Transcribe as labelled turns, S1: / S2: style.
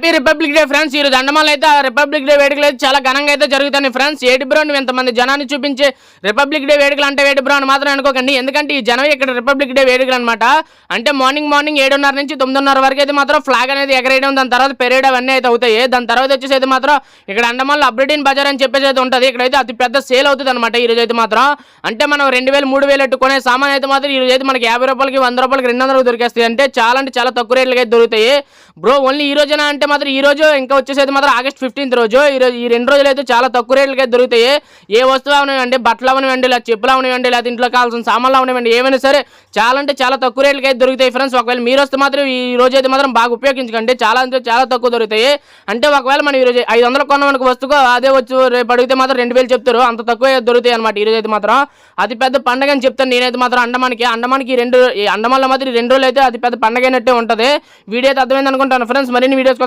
S1: Happy republic day friends. ఈ రోజు అండమాన్లో అయితే రిపబ్లిక్ డే వేడుకలు అయితే చాలా ఘనంగా అయితే జరుగుతాయి ఫ్రెండ్స్. ఏటి బ్రో నువ్వు ఎంతమంది జనాన్ని చూపించే రిపబ్లిక్ డే వేడుకలు అంటే వేటి బ్రో అని మాత్రం అనుకోకండి. ఎందుకంటే ఈ జనం ఇక్కడ రిపబ్లిక్ డే వేడుకలు అనమాట. అంటే మార్నింగ్ 7:30 నుంచి 9:30 వరకు అయితే మాత్రం ఫ్లాగ్ అనేది ఎగరేయడం, దాని తర్వాత పెరేడ్ అవన్నీ అయితే అవుతాయి. దాని తర్వాత వచ్చేసి అయితే మాత్రం ఇక్కడ అండమాన్లో అబ్రిడీన్ బజార్ అని చెప్పేసి అయితే ఉంటుంది. ఇక్కడైతే అతి పెద్ద సేల్ అవుతుంది అనమాట ఈ రోజు అయితే మాత్రం. అంటే మనం 2000 3000 ఎట్టు కొనే సామాన్ అయితే మాత్రం ఈ రోజు అయితే మనకి 50 రూపాయలకి 100 రూపాయలకి 200 దొరికేస్తాయి. అంటే చాలా తక్కువ రేట్లకి అయితే దొరుకుతాయి బ్రో. ఓన్లీ ఈ రోజున అంటే మాత్రం ఈ రోజు ఇంకా వచ్చేసి అయితే మాత్రం ఆగస్ట్ 15th రోజు ఈ 2 రోజులు అయితే చాలా తక్కువ రేట్లకి అయితే దొరుకుతాయి. ఏ వస్తువు అవనివ్వండి, బట్టలు అవనివ్వండి, లేదా చెప్పులు అవనివ్వండి, లేదా ఇంట్లో కావాల్సిన సామాన్లు అవనివ్వండి, ఏమైనా సరే చాలా తక్కువ రేట్లకి అయితే దొరుకుతాయి ఫ్రెండ్స్. ఒకవేళ మీరు వస్తే మాత్రం ఈ రోజు అయితే మాత్రం బాగా ఉపయోగించకండి. చాలా తక్కువ దొరుకుతాయి. అంటే ఒకవేళ మనం ఈ రోజు 500 కొన్నామనుకో వస్తువు, అదే వచ్చు రేపు అడిగితే మాత్రం 2000 చెప్తారు. అంత తక్కువ దొరుకుతాయి అనమాట ఈ రోజు అయితే మాత్రం. అతి పెద్ద పండుగ అని చెప్తాను నేనైతే మాత్రం. అండమాన్కి అండమాన్లో మాత్రం ఈ 2 రోజులు అయితే అతి పెద్ద పండుగ అయినట్టే ఉంటుంది. వీడియో అయితే అర్థమైంది అనుకుంటాను ఫ్రెండ్స్. మరిన్ని వీడియోస్